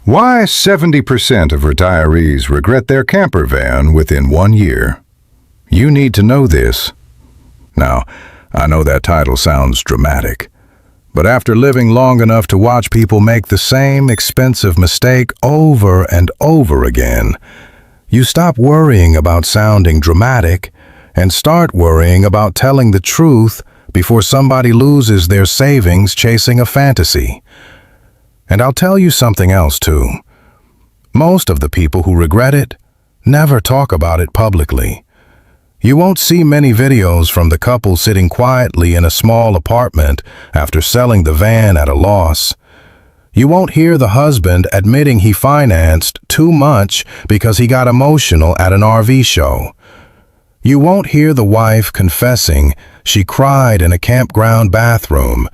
Why 70% of retirees regret their camper van within 1 year. You need to know this. Now, I know that title sounds dramatic, but after living long enough to watch people make the same expensive mistake over and over again, you stop worrying about sounding dramatic and start worrying about telling the truth before somebody loses their savings chasing a fantasy. And I'll tell you something else too. Most of the people who regret it never talk about it publicly. You won't see many videos from the couple sitting quietly in a small apartment after selling the van at a loss. You won't hear the husband admitting he financed too much because he got emotional at an RV show. You won't hear the wife confessing she cried in a campground bathroom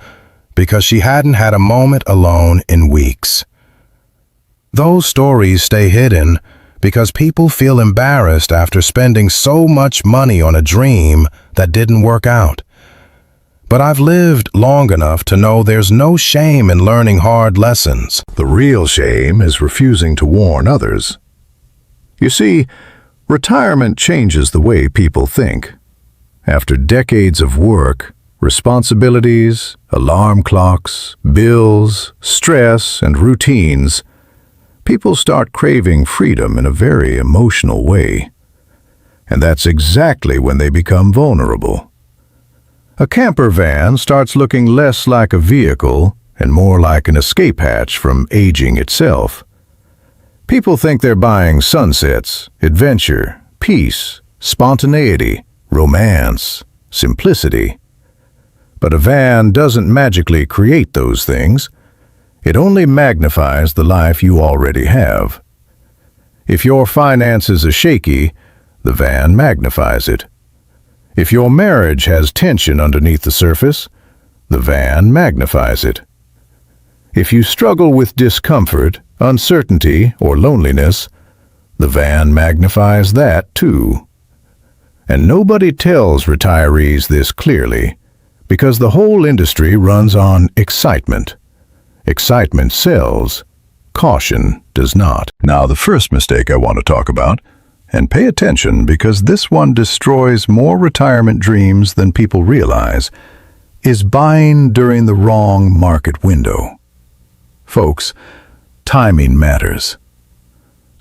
because she hadn't had a moment alone in weeks. Those stories stay hidden because people feel embarrassed after spending so much money on a dream that didn't work out. But I've lived long enough to know there's no shame in learning hard lessons. The real shame is refusing to warn others. You see, retirement changes the way people think. After decades of work, responsibilities, alarm clocks, bills, stress, and routines, people start craving freedom in a very emotional way. And that's exactly when they become vulnerable. A camper van starts looking less like a vehicle and more like an escape hatch from aging itself. People think they're buying sunsets, adventure, peace, spontaneity, romance, simplicity. But a van doesn't magically create those things. It only magnifies the life you already have. If your finances are shaky, the van magnifies it. If your marriage has tension underneath the surface, the van magnifies it. If you struggle with discomfort, uncertainty, or loneliness, the van magnifies that too. And nobody tells retirees this clearly, because the whole industry runs on excitement. Excitement sells, caution does not. Now, the first mistake I want to talk about, and pay attention because this one destroys more retirement dreams than people realize, is buying during the wrong market window. Folks, timing matters.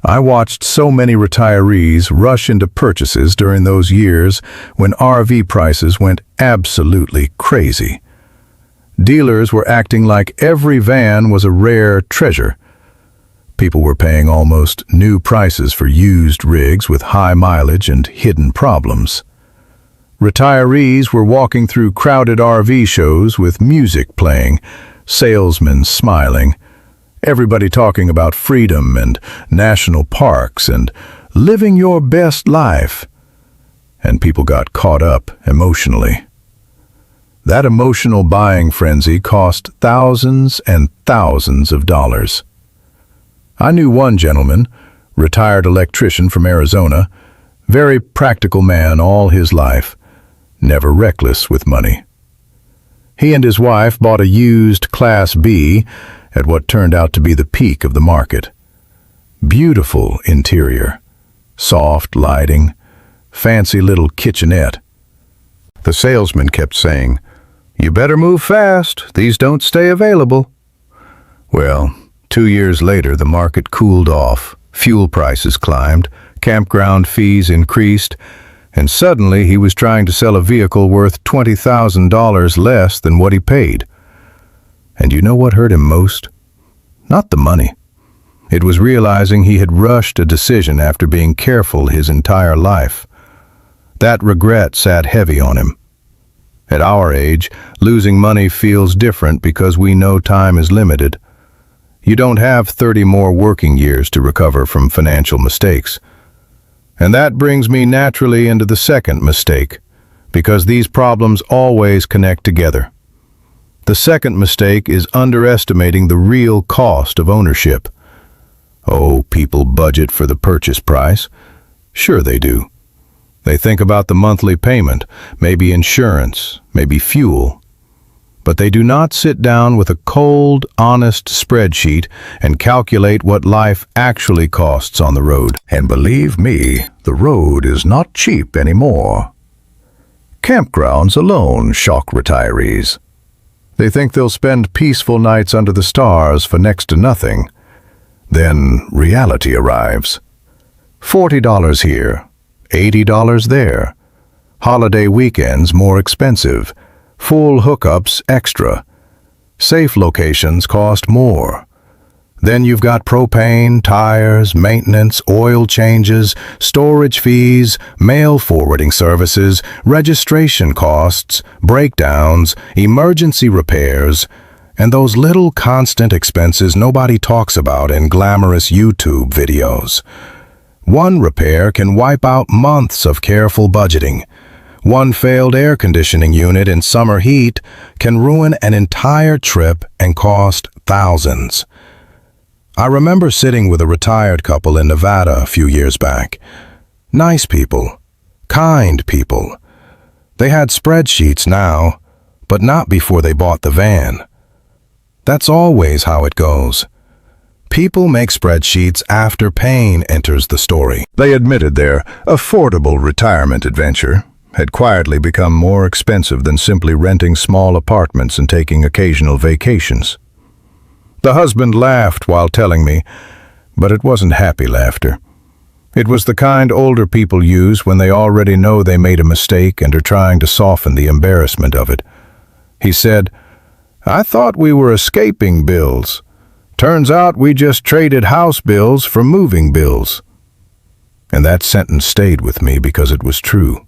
I watched so many retirees rush into purchases during those years when RV prices went absolutely crazy. Dealers were acting like every van was a rare treasure. People were paying almost new prices for used rigs with high mileage and hidden problems. Retirees were walking through crowded RV shows with music playing, salesmen smiling, everybody talking about freedom and national parks and living your best life. And people got caught up emotionally. That emotional buying frenzy cost thousands and thousands of dollars. I knew one gentleman, retired electrician from Arizona, very practical man all his life, never reckless with money. He and his wife bought a used Class B at what turned out to be the peak of the market. Beautiful interior, soft lighting, fancy little kitchenette. The salesman kept saying, "You better move fast, these don't stay available." Well, 2 years later the market cooled off, fuel prices climbed, campground fees increased, and suddenly he was trying to sell a vehicle worth $20,000 less than what he paid. And you know what hurt him most? Not the money. It was realizing he had rushed a decision after being careful his entire life. That regret sat heavy on him. At our age, losing money feels different because we know time is limited. You don't have 30 more working years to recover from financial mistakes. And that brings me naturally into the second mistake, because these problems always connect together. The second mistake is underestimating the real cost of ownership. Oh, people budget for the purchase price. Sure they do. They think about the monthly payment, maybe insurance, maybe fuel. but they do not sit down with a cold, honest spreadsheet and calculate what life actually costs on the road. And believe me, the road is not cheap anymore. Campgrounds alone shock retirees. They think they'll spend peaceful nights under the stars for next to nothing. Then reality arrives. $40 here, $80 there. Holiday weekends more expensive. Full hookups extra. Safe locations cost more. Then you've got propane, tires, maintenance, oil changes, storage fees, mail forwarding services, registration costs, breakdowns, emergency repairs, and those little constant expenses nobody talks about in glamorous YouTube videos. One repair can wipe out months of careful budgeting. One failed air conditioning unit in summer heat can ruin an entire trip and cost thousands. I remember sitting with a retired couple in Nevada a few years back. Nice people, kind people. They had spreadsheets now, but not before they bought the van. That's always how it goes. People make spreadsheets after pain enters the story. They admitted their affordable retirement adventure had quietly become more expensive than simply renting small apartments and taking occasional vacations. The husband laughed while telling me, but it wasn't happy laughter. It was the kind older people use when they already know they made a mistake and are trying to soften the embarrassment of it. He said, "I thought we were escaping bills. Turns out we just traded house bills for moving bills." And that sentence stayed with me because it was true.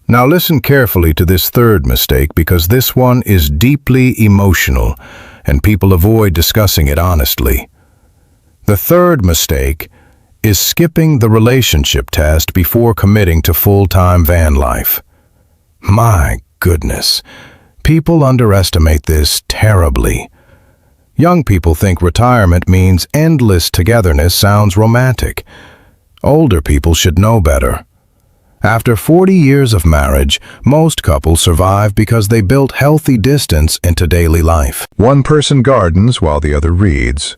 Now listen carefully to this third mistake, because this one is deeply emotional and people avoid discussing it honestly. The third mistake is skipping the relationship test before committing to full-time van life. My goodness, people underestimate this terribly. Young people think retirement means endless togetherness sounds romantic. Older people should know better. After 40 years of marriage, most couples survive because they built healthy distance into daily life. One person gardens while the other reads.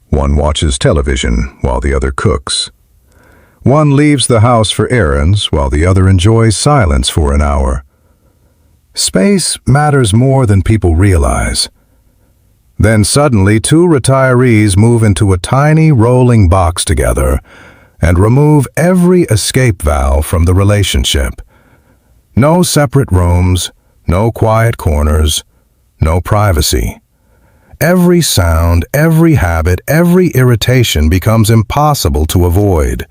One watches television while the other cooks. One leaves the house for errands while the other enjoys silence for an hour. Space matters more than people realize. Then suddenly, two retirees move into a tiny rolling box together and remove every escape valve from the relationship. No separate rooms, no quiet corners, no privacy. Every sound, every habit, every irritation becomes impossible to avoid.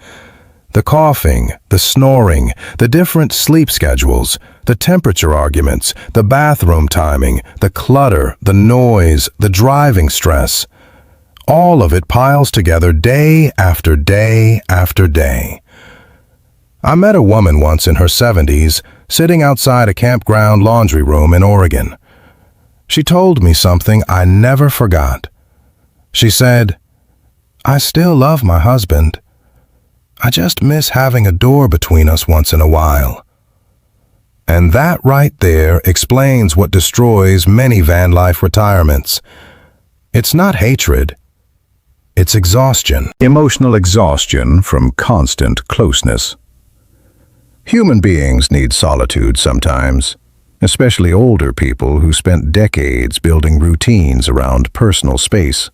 The coughing, the snoring, the different sleep schedules, the temperature arguments, the bathroom timing, the clutter, the noise, the driving stress. All of it piles together day after day after day. I met a woman once in her 70s sitting outside a campground laundry room in Oregon. She told me something I never forgot. She said, "I still love my husband. I just miss having a door between us once in a while." And that right there explains what destroys many van life retirements. It's not hatred. It's exhaustion. Emotional exhaustion from constant closeness. Human beings need solitude sometimes, especially older people who spent decades building routines around personal space.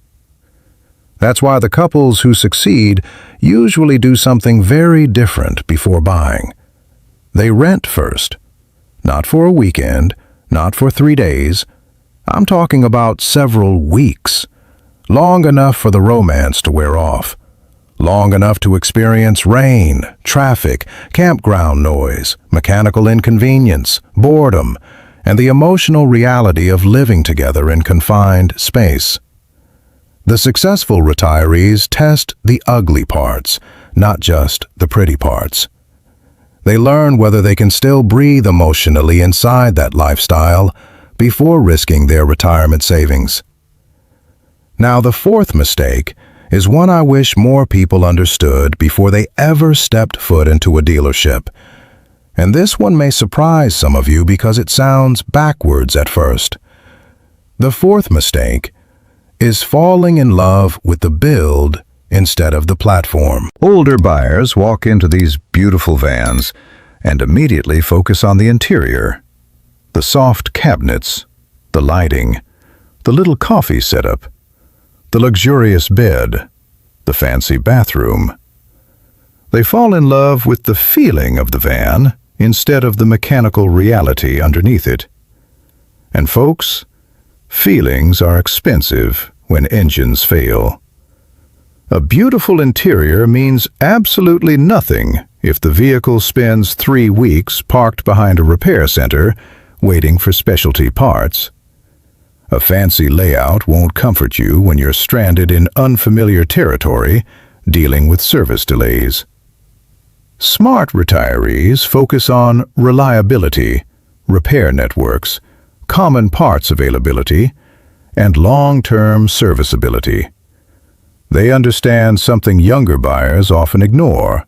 That's why the couples who succeed usually do something very different before buying. They rent first. Not for a weekend, not for 3 days. I'm talking about several weeks. Long enough for the romance to wear off. Long enough to experience rain, traffic, campground noise, mechanical inconvenience, boredom, and the emotional reality of living together in confined space. The successful retirees test the ugly parts, not just the pretty parts. They learn whether they can still breathe emotionally inside that lifestyle before risking their retirement savings. Now, the fourth mistake is one I wish more people understood before they ever stepped foot into a dealership. And this one may surprise some of you because it sounds backwards at first. The fourth mistake is falling in love with the build instead of the platform. Older buyers walk into these beautiful vans and immediately focus on the interior. The soft cabinets, the lighting, the little coffee setup, the luxurious bed, the fancy bathroom. They fall in love with the feeling of the van instead of the mechanical reality underneath it. And folks, feelings are expensive when engines fail. A beautiful interior means absolutely nothing if the vehicle spends 3 weeks parked behind a repair center waiting for specialty parts. A fancy layout won't comfort you when you're stranded in unfamiliar territory dealing with service delays. Smart retirees focus on reliability, repair networks, common parts availability, and long-term serviceability. They understand something younger buyers often ignore.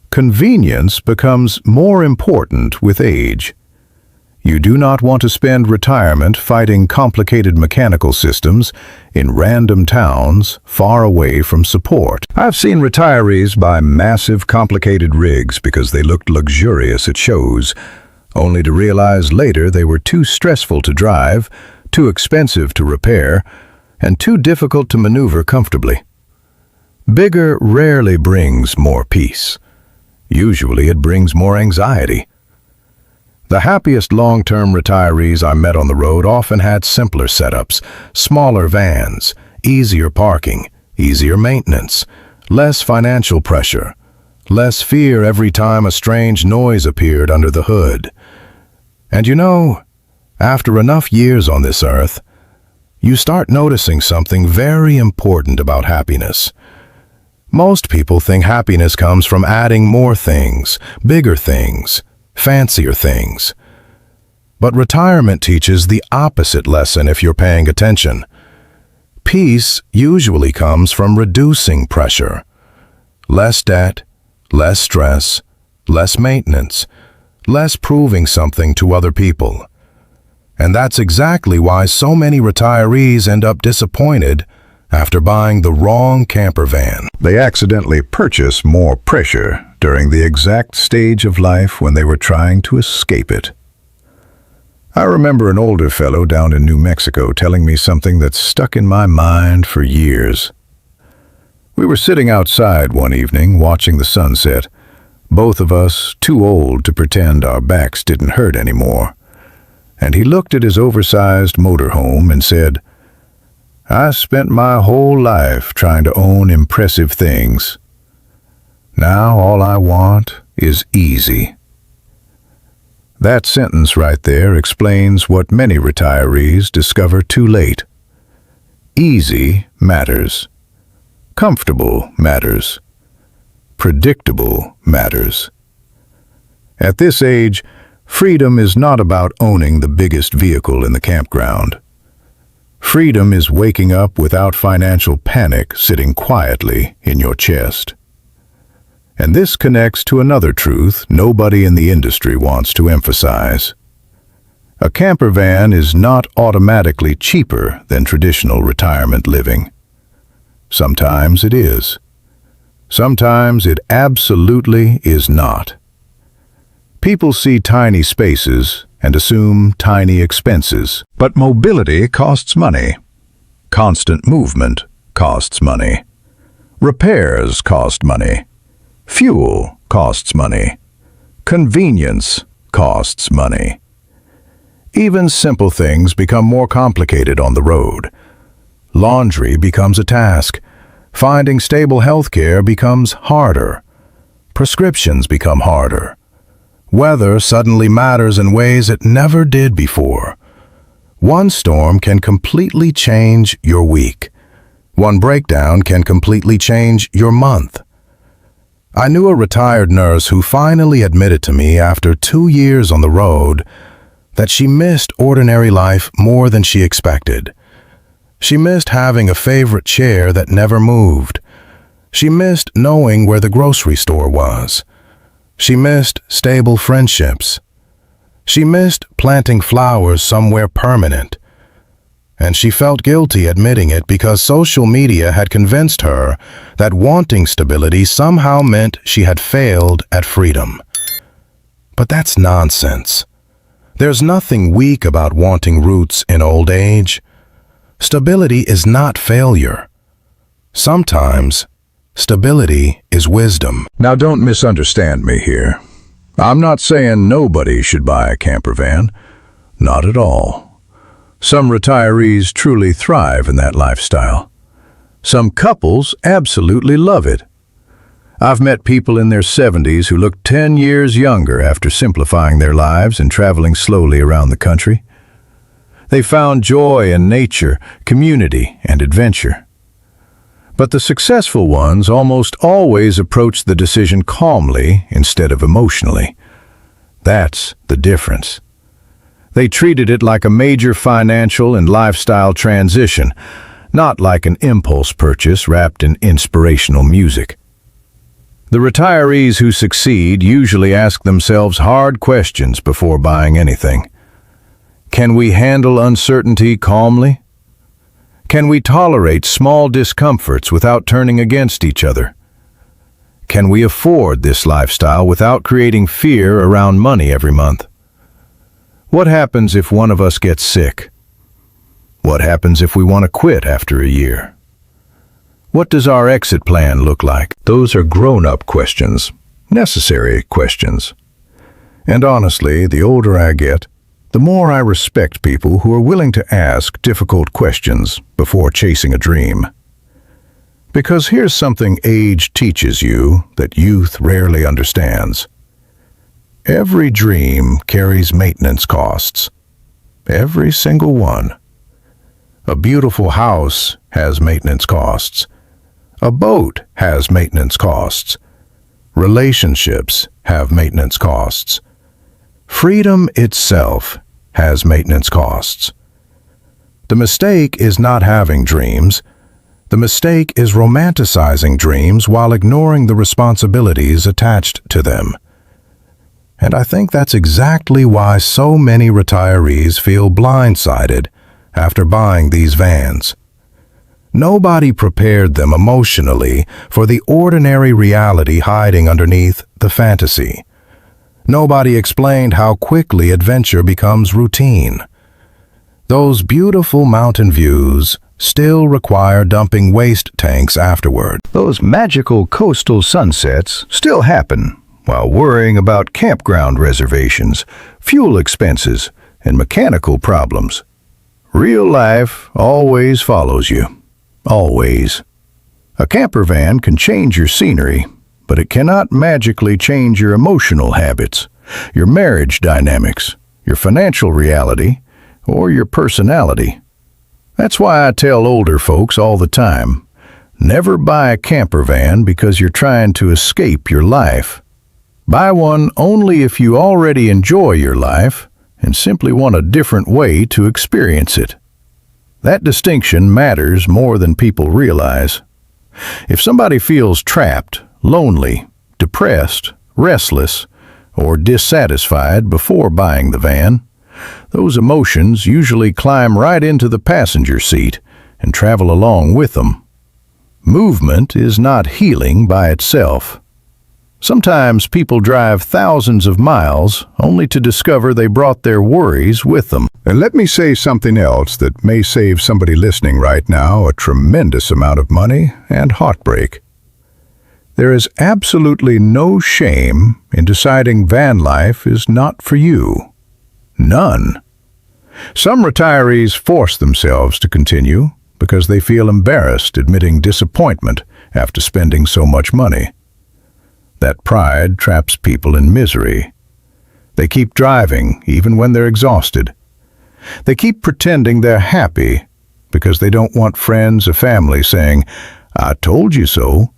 Convenience becomes more important with age. You do not want to spend retirement fighting complicated mechanical systems in random towns far away from support. I've seen retirees buy massive complicated rigs because they looked luxurious at shows, only to realize later they were too stressful to drive, too expensive to repair, and too difficult to maneuver comfortably. Bigger rarely brings more peace. Usually it brings more anxiety. The happiest long-term retirees I met on the road often had simpler setups, smaller vans, easier parking, easier maintenance, less financial pressure, less fear every time a strange noise appeared under the hood. And you know, after enough years on this earth, you start noticing something very important about happiness. Most people think happiness comes from adding more things, bigger things, fancier things. But retirement teaches the opposite lesson if you're paying attention. Peace usually comes from reducing pressure. Less debt, less stress, less maintenance, less proving something to other people. And that's exactly why so many retirees end up disappointed after buying the wrong camper van. They accidentally purchase more pressure during the exact stage of life when they were trying to escape it. I remember an older fellow down in New Mexico telling me something that stuck in my mind for years. We were sitting outside one evening watching the sunset, both of us too old to pretend our backs didn't hurt anymore. And he looked at his oversized motorhome and said, "I spent my whole life trying to own impressive things. Now all I want is easy." That sentence right there explains what many retirees discover too late. Easy matters. Comfortable matters. Predictable matters. At this age, freedom is not about owning the biggest vehicle in the campground. Freedom is waking up without financial panic sitting quietly in your chest. And this connects to another truth nobody in the industry wants to emphasize. A camper van is not automatically cheaper than traditional retirement living. Sometimes it is. Sometimes it absolutely is not. People see tiny spaces and assume tiny expenses. But mobility costs money. Constant movement costs money. Repairs cost money. Fuel costs money. Convenience costs money. Even simple things become more complicated on the road. Laundry becomes a task. Finding stable health care becomes harder. Prescriptions become harder. Weather suddenly matters in ways it never did before. One storm can completely change your week. One breakdown can completely change your month. I knew a retired nurse who finally admitted to me after 2 years on the road that she missed ordinary life more than she expected. She missed having a favorite chair that never moved. She missed knowing where the grocery store was. She missed stable friendships. She missed planting flowers somewhere permanent. And she felt guilty admitting it because social media had convinced her that wanting stability somehow meant she had failed at freedom. But that's nonsense. There's nothing weak about wanting roots in old age. Stability is not failure. Sometimes, stability is wisdom. Now don't misunderstand me here. I'm not saying nobody should buy a camper van. Not at all. Some retirees truly thrive in that lifestyle. Some couples absolutely love it. I've met people in their 70s who look 10 years younger after simplifying their lives and traveling slowly around the country. They found joy in nature, community, and adventure. But the successful ones almost always approach the decision calmly instead of emotionally. That's the difference. They treated it like a major financial and lifestyle transition, not like an impulse purchase wrapped in inspirational music. The retirees who succeed usually ask themselves hard questions before buying anything. Can we handle uncertainty calmly? Can we tolerate small discomforts without turning against each other? Can we afford this lifestyle without creating fear around money every month? What happens if one of us gets sick? What happens if we want to quit after a year? What does our exit plan look like? Those are grown-up questions, necessary questions. And honestly, the older I get, the more I respect people who are willing to ask difficult questions before chasing a dream. Because here's something age teaches you that youth rarely understands. Every dream carries maintenance costs. Every single one. A beautiful house has maintenance costs. A boat has maintenance costs. Relationships have maintenance costs. Freedom itself has maintenance costs. The mistake is not having dreams. The mistake is romanticizing dreams while ignoring the responsibilities attached to them. And I think that's exactly why so many retirees feel blindsided after buying these vans. Nobody prepared them emotionally for the ordinary reality hiding underneath the fantasy. Nobody explained how quickly adventure becomes routine. Those beautiful mountain views still require dumping waste tanks afterward. Those magical coastal sunsets still happen while worrying about campground reservations, fuel expenses, and mechanical problems. Real life always follows you. Always. A camper van can change your scenery, but it cannot magically change your emotional habits, your marriage dynamics, your financial reality, or your personality. That's why I tell older folks all the time, never buy a camper van because you're trying to escape your life. Buy one only if you already enjoy your life and simply want a different way to experience it. That distinction matters more than people realize. If somebody feels trapped, lonely, depressed, restless, or dissatisfied before buying the van, those emotions usually climb right into the passenger seat and travel along with them. Movement is not healing by itself. Sometimes people drive thousands of miles only to discover they brought their worries with them. And let me say something else that may save somebody listening right now a tremendous amount of money and heartbreak. There is absolutely no shame in deciding van life is not for you. None. Some retirees force themselves to continue because they feel embarrassed admitting disappointment after spending so much money. That pride traps people in misery. They keep driving even when they're exhausted. They keep pretending they're happy because they don't want friends or family saying, "I told you so."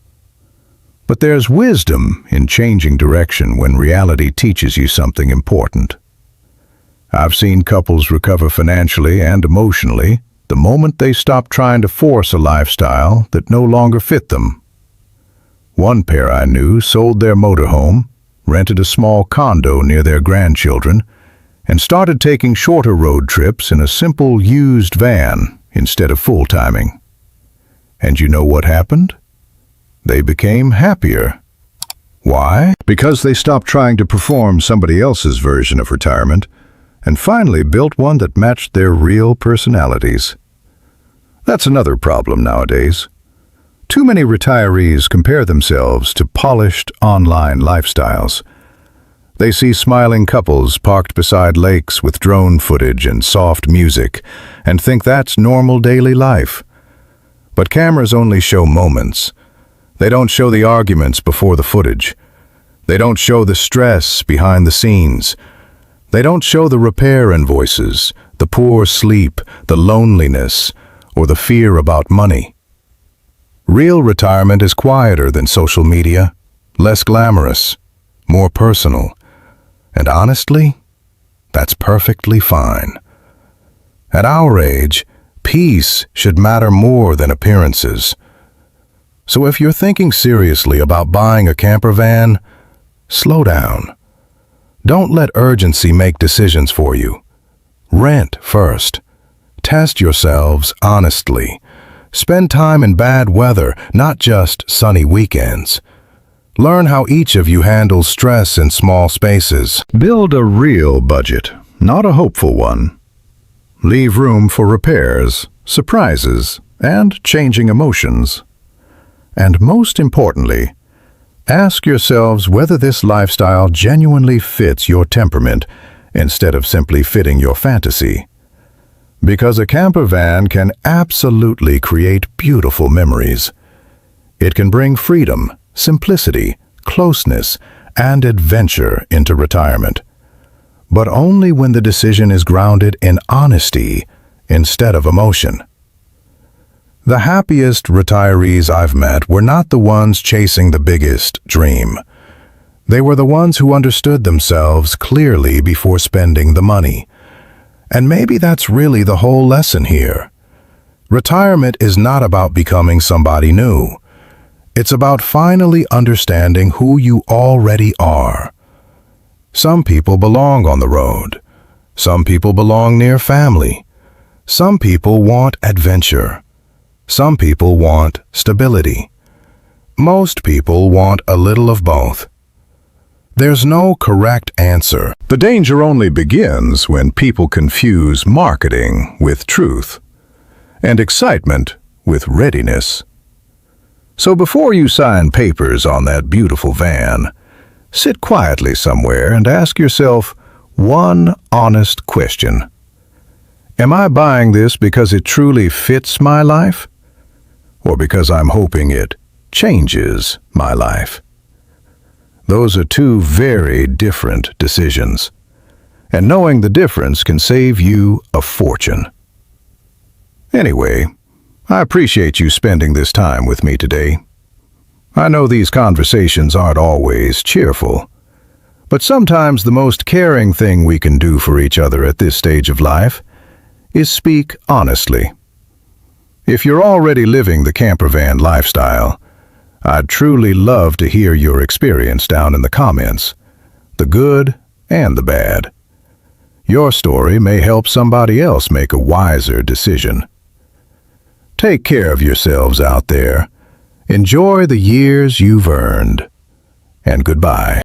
But there's wisdom in changing direction when reality teaches you something important. I've seen couples recover financially and emotionally the moment they stop trying to force a lifestyle that no longer fit them. One pair I knew sold their motorhome, rented a small condo near their grandchildren, and started taking shorter road trips in a simple used van instead of full-timing. And you know what happened? They became happier. Why? Because they stopped trying to perform somebody else's version of retirement and finally built one that matched their real personalities. That's another problem nowadays. Too many retirees compare themselves to polished online lifestyles. They see smiling couples parked beside lakes with drone footage and soft music and think that's normal daily life. But cameras only show moments. They don't show the arguments before the footage. They don't show the stress behind the scenes. They don't show the repair invoices, the poor sleep, the loneliness, or the fear about money. Real retirement is quieter than social media, less glamorous, more personal. And honestly, that's perfectly fine. At our age, peace should matter more than appearances. So if you're thinking seriously about buying a camper van, slow down. Don't let urgency make decisions for you. Rent first. Test yourselves honestly. Spend time in bad weather, not just sunny weekends. Learn how each of you handles stress in small spaces. Build a real budget, not a hopeful one. Leave room for repairs, surprises, and changing emotions. And most importantly, ask yourselves whether this lifestyle genuinely fits your temperament instead of simply fitting your fantasy. Because a camper van can absolutely create beautiful memories. It can bring freedom, simplicity, closeness, and adventure into retirement. But only when the decision is grounded in honesty instead of emotion. The happiest retirees I've met were not the ones chasing the biggest dream. They were the ones who understood themselves clearly before spending the money. And maybe that's really the whole lesson here. Retirement is not about becoming somebody new. It's about finally understanding who you already are. Some people belong on the road. Some people belong near family. Some people want adventure. Some people want stability. Most people want a little of both. There's no correct answer. The danger only begins when people confuse marketing with truth and excitement with readiness. So before you sign papers on that beautiful van, sit quietly somewhere and ask yourself one honest question. Am I buying this because it truly fits my life? Or because I'm hoping it changes my life? Those are two very different decisions. And knowing the difference can save you a fortune. Anyway, I appreciate you spending this time with me today. I know these conversations aren't always cheerful, but sometimes the most caring thing we can do for each other at this stage of life is speak honestly. If you're already living the campervan lifestyle, I'd truly love to hear your experience down in the comments, the good and the bad. Your story may help somebody else make a wiser decision. Take care of yourselves out there. Enjoy the years you've earned. And goodbye.